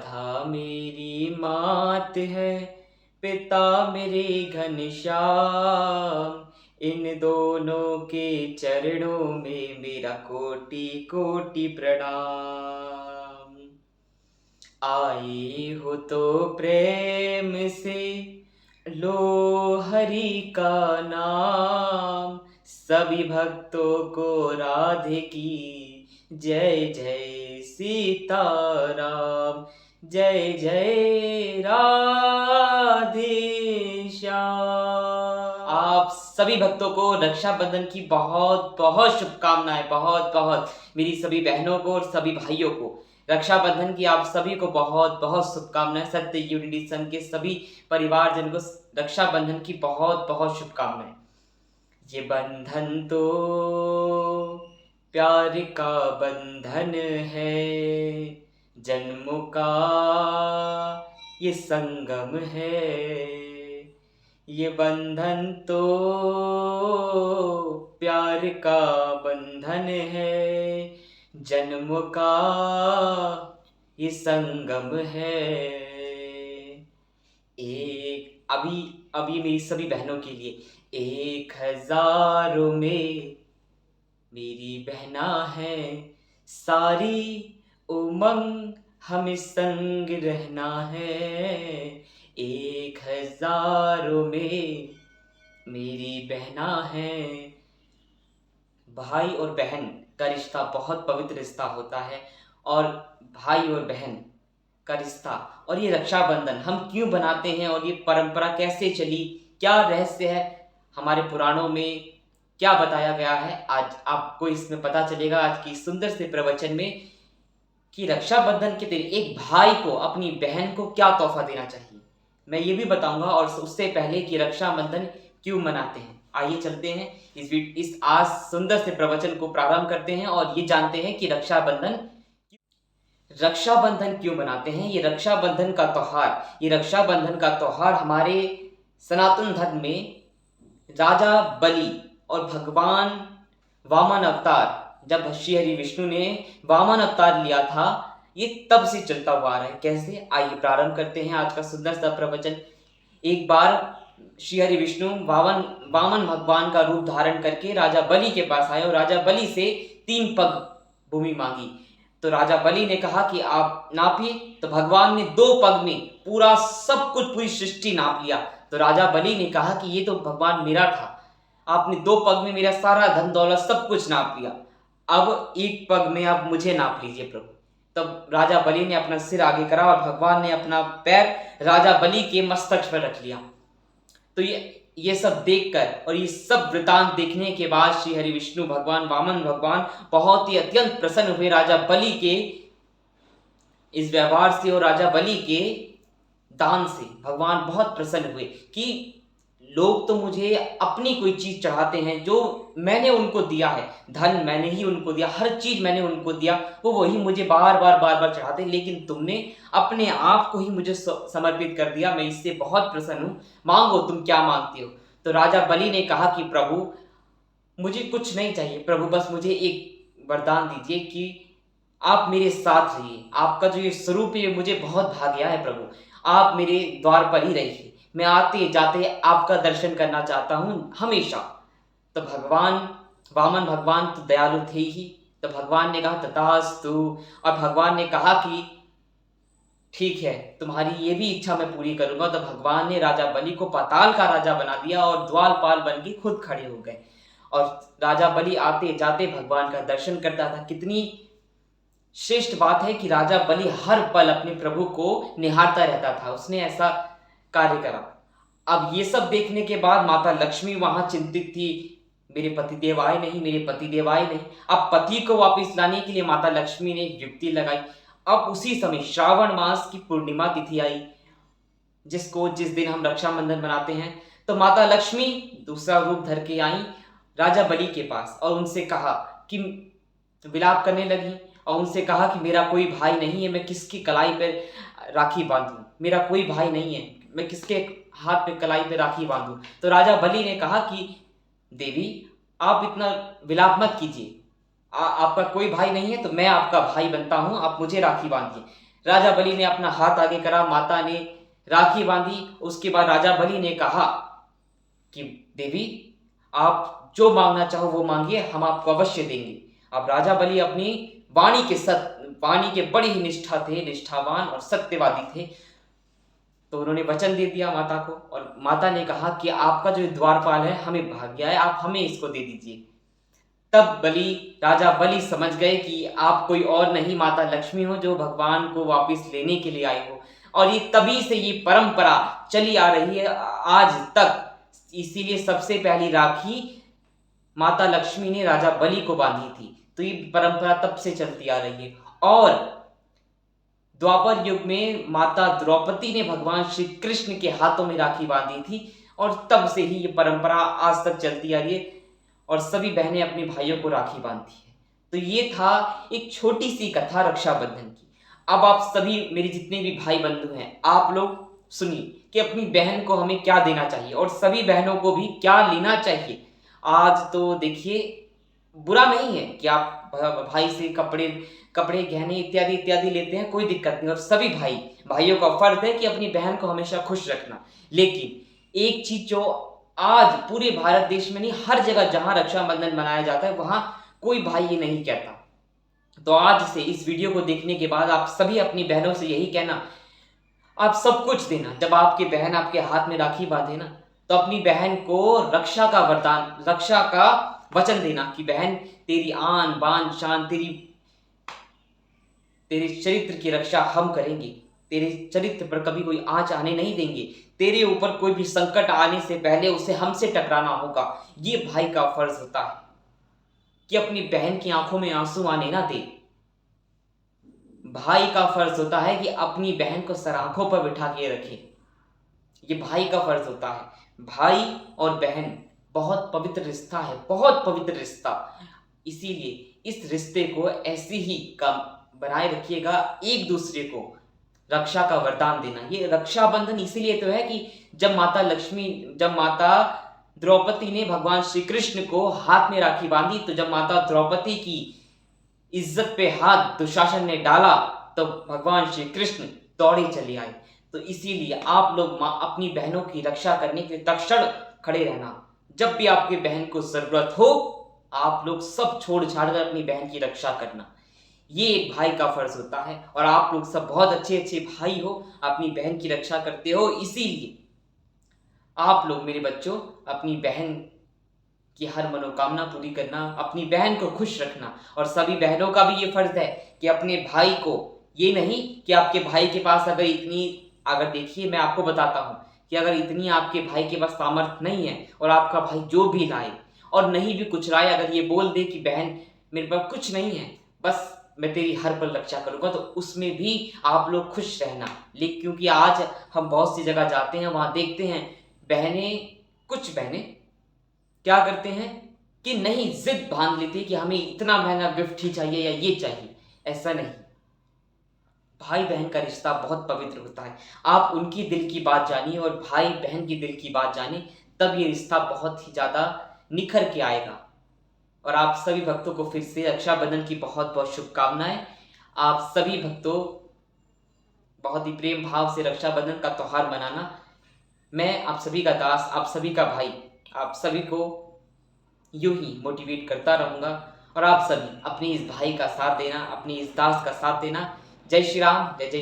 राधा मेरी मात है, पिता मेरे घनश्याम। इन दोनों के चरणों में मेरा कोटि कोटि प्रणाम। आए हो तो प्रेम से लो हरि का नाम। सभी भक्तों को राधे की जय जय सीताराम। जय जय राधे श्याम। आप सभी भक्तों को रक्षाबंधन की बहुत बहुत शुभकामनाएं। बहुत बहुत मेरी सभी बहनों को और सभी भाइयों को रक्षाबंधन की आप सभी को बहुत बहुत शुभकामनाएं। सत्य यूनिटी संघ के सभी परिवारजन को रक्षाबंधन की बहुत बहुत शुभकामनाएं। ये बंधन तो प्यार का बंधन है, जन्मों का ये संगम है। ये बंधन तो प्यार का बंधन है, जन्मों का ये संगम है। एक अभी अभी मेरी सभी बहनों के लिए 1000 में मेरी बहना है सारी, उमंग हमें संग रहना है। 1000 में मेरी बहना है। भाई और बहन का रिश्ता बहुत पवित्र रिश्ता होता है, और भाई और बहन का रिश्ता और ये रक्षाबंधन हम क्यों बनाते हैं और ये परंपरा कैसे चली, क्या रहस्य है, हमारे पुराणों में क्या बताया गया है, आज आपको इसमें पता चलेगा आज की सुंदर से प्रवचन में कि रक्षाबंधन के दिन एक भाई को अपनी बहन को क्या तोहफा देना चाहिए, मैं ये भी बताऊंगा। और उससे पहले कि रक्षाबंधन क्यों मनाते हैं, आइए चलते हैं इस आज सुंदर से प्रवचन को प्रारंभ करते हैं और ये जानते हैं कि रक्षाबंधन क्यों मनाते हैं। ये रक्षाबंधन का त्योहार हमारे सनातन धर्म में राजा बलि और भगवान वामन अवतार, जब श्री हरि विष्णु ने वामन अवतार लिया था, ये तब से चलता हुआ आ रहा है। कैसे, आइए प्रारंभ करते हैं आज का सुंदर सा प्रवचन। एक बार श्री हरि विष्णु वामन भगवान का रूप धारण करके राजा बलि के पास आए और राजा बलि से 3 पग भूमि मांगी। तो राजा बलि ने कहा कि आप नापिए। तो भगवान ने 2 पग में पूरा सब कुछ, पूरी सृष्टि नाप लिया। तो राजा बलि ने कहा कि ये तो भगवान मेरा था, आपने 2 पग में मेरा सारा धन दौलत सब कुछ नाप लिया, अब 1 पग में आप मुझे नाप लीजिए प्रभु। तब राजा बलि ने अपना सिर आगे करा और भगवान ने अपना पैर राजा बलि के मस्तक पर रख लिया। तो ये सब देखकर और ये सब वृतांत देखने के बाद श्री हरि विष्णु भगवान वामन भगवान बहुत ही अत्यंत प्रसन्न हुए राजा बलि के इस व्यवहार से, और राजा बलि के दान से भगवान बहुत प्रसन्न हुए कि लोग तो मुझे अपनी कोई चीज चढ़ाते हैं जो मैंने उनको दिया है, धन मैंने ही उनको दिया, हर चीज मैंने उनको दिया, वो वही मुझे बार बार चढ़ाते हैं, लेकिन तुमने अपने आप को ही मुझे समर्पित कर दिया। मैं इससे बहुत प्रसन्न हूँ, मांगो तुम क्या मांगते हो। तो राजा बलि ने कहा कि प्रभु मुझे कुछ नहीं चाहिए, प्रभु बस मुझे एक वरदान दीजिए कि आप मेरे साथ रहिए, आपका जो ये स्वरूप है मुझे बहुत भा गया है प्रभु, आप मेरे द्वार पर ही रहिए, मैं आते जाते आपका दर्शन करना चाहता हूं हमेशा। तो वामन भगवान तो दयालु थे ही। तो भगवान ने कहा तथास्तु, और भगवान ने कहा कि ठीक है, तुम्हारी ये भी इच्छा मैं पूरी करूंगा। तो भगवान ने राजा बलि को पाताल का राजा बना दिया और द्वारपाल बन के खुद खड़े हो गए, और राजा बलि आते जाते भगवान का दर्शन करता था। कितनी श्रेष्ठ बात है कि राजा बलि हर पल अपने प्रभु को निहारता रहता था, उसने ऐसा कार्य करा। अब ये सब देखने के बाद माता लक्ष्मी वहां चिंतित थी, मेरे पतिदेव आए नहीं। अब पति को वापस लाने के लिए माता लक्ष्मी ने युक्ति लगाई। अब उसी समय श्रावण मास की पूर्णिमा तिथि आई, जिस दिन हम रक्षाबंधन मनाते हैं। तो माता लक्ष्मी दूसरा रूप धर के आई राजा बलि के पास और उनसे कहा कि विलाप करने लगी, और उनसे कहा कि मेरा कोई भाई नहीं है, मैं किसकी कलाई पर राखी बांधूं, मेरा कोई भाई नहीं है, मैं किसके हाथ पे कलाई पे राखी बांधूं। तो राजा बलि ने कहा कि देवी आप इतना विलाप मत कीजिए, आपका कोई भाई नहीं है तो मैं आपका भाई बनता हूं, आप मुझे राखी बांधिए। राजा बलि ने अपना हाथ आगे करा, माता ने राखी बांधी। उसके बाद राजा बलि ने कहा कि देवी, आप जो मांगना चाहो वो मांगिए, हम आपको अवश्य देंगे। अब राजा बलि अपनी वाणी के बड़े ही निष्ठावान और सत्यवादी थे। तो उन्होंने वचन दे दिया माता को, और माता ने कहा कि आपका जो द्वारपाल है हमें भाग गया है, आप हमें इसको दे दीजिए। तब राजा बलि समझ गए कि आप कोई और नहीं, माता लक्ष्मी हो, जो भगवान को वापस लेने के लिए आई हो। और ये तभी से ये परंपरा चली आ रही है आज तक। इसीलिए सबसे पहली राखी माता लक्ष्मी ने राजा बलि को बांधी थी। तो ये परंपरा तब से चलती आ रही है। और द्वापर युग में माता द्रौपदी ने भगवान श्री कृष्ण के हाथों में राखी बांधी थी, और तब से ही ये परंपरा आज तक चलती आ रही है, और सभी बहनें अपने भाइयों को राखी बांधती है। तो ये था एक छोटी सी कथा रक्षाबंधन की। अब आप सभी मेरे जितने भी भाई बंधु हैं, आप लोग सुनिए कि अपनी बहन को हमें क्या देना चाहिए, और सभी बहनों को भी क्या लेना चाहिए। आज तो देखिए, बुरा नहीं है कि आप भाई से कपड़े गहने इत्यादि इत्यादि लेते हैं, कोई दिक्कत नहीं। और सभी भाइयों का फर्ज है कि अपनी बहन को हमेशा खुश रखना। लेकिन एक चीज जो आज पूरे भारत देश में नहीं, हर जगह जहां रक्षाबंधन मनाया जाता है वहां कोई भाई ये नहीं कहता। तो आज से इस वीडियो को देखने के बाद आप सभी अपनी बहनों से यही कहना, आप सब कुछ देना। जब आपकी बहन आपके हाथ में राखी बांधे ना, तो अपनी बहन को रक्षा का वचन देना कि बहन, तेरी आन बान शान, तेरे चरित्र की रक्षा हम करेंगे। तेरे चरित्र पर कभी कोई आंच आने नहीं देंगे। तेरे ऊपर कोई भी संकट आने से पहले उसे हमसे टकराना होगा। ये भाई का फर्ज होता है कि अपनी बहन की आंखों में आंसू आने ना दे। भाई का फर्ज होता है कि अपनी बहन को सराखों पर बिठा के रखे। ये भाई का फर्ज होता है। भाई और बहन बहुत पवित्र रिश्ता है, बहुत पवित्र रिश्ता। इसीलिए इस रिश्ते को ऐसे ही बनाए रखिएगा, एक दूसरे को रक्षा का वरदान देना। ये रक्षाबंधन इसीलिए तो है कि जब माता द्रौपदी ने भगवान श्री कृष्ण को हाथ में राखी बांधी, तो जब माता द्रौपदी की इज्जत पे हाथ दुशासन ने डाला, तो भगवान श्री कृष्ण दौड़े चले आए। तो इसीलिए आप लोग अपनी बहनों की रक्षा करने के लिए तत्क्षण खड़े रहना। जब भी आपकी बहन को जरूरत हो, आप लोग सब छोड़ छाड़ कर अपनी बहन की रक्षा करना। ये एक भाई का फर्ज होता है। और आप लोग सब बहुत अच्छे अच्छे भाई हो, अपनी बहन की रक्षा करते हो। इसीलिए आप लोग मेरे बच्चों, अपनी बहन की हर मनोकामना पूरी करना, अपनी बहन को खुश रखना। और सभी बहनों का भी ये फर्ज है कि अपने भाई को, ये नहीं कि आपके भाई के पास अगर देखिए, मैं आपको बताता हूं कि अगर इतनी आपके भाई के पास सामर्थ्य नहीं है, और आपका भाई जो भी लाए और नहीं भी कुछ लाए, अगर ये बोल दे कि बहन मेरे पास कुछ नहीं है, बस मैं तेरी हर पल रक्षा करूंगा, तो उसमें भी आप लोग खुश रहना। लेकिन क्योंकि आज हम बहुत सी जगह जाते हैं, वहां देखते हैं कुछ बहनें क्या करते हैं कि नहीं, जिद बांध लेती है कि हमें इतना महंगा गिफ्ट ही चाहिए या ये चाहिए। ऐसा नहीं, भाई बहन का रिश्ता बहुत पवित्र होता है। आप उनकी दिल की बात जानिए और भाई बहन की दिल की बात जानिए, तब ये रिश्ता बहुत ही ज्यादा निखर के आएगा। और आप सभी भक्तों को फिर से रक्षाबंधन की बहुत बहुत शुभकामनाएं। आप सभी भक्तों बहुत ही प्रेम भाव से रक्षाबंधन का त्योहार मनाना। मैं आप सभी का दास, आप सभी का भाई, आप सभी को यूं ही मोटिवेट करता रहूंगा। और आप सभी अपने इस भाई का साथ देना, अपनी इस दास का साथ देना। जय श्री राम, जय जय।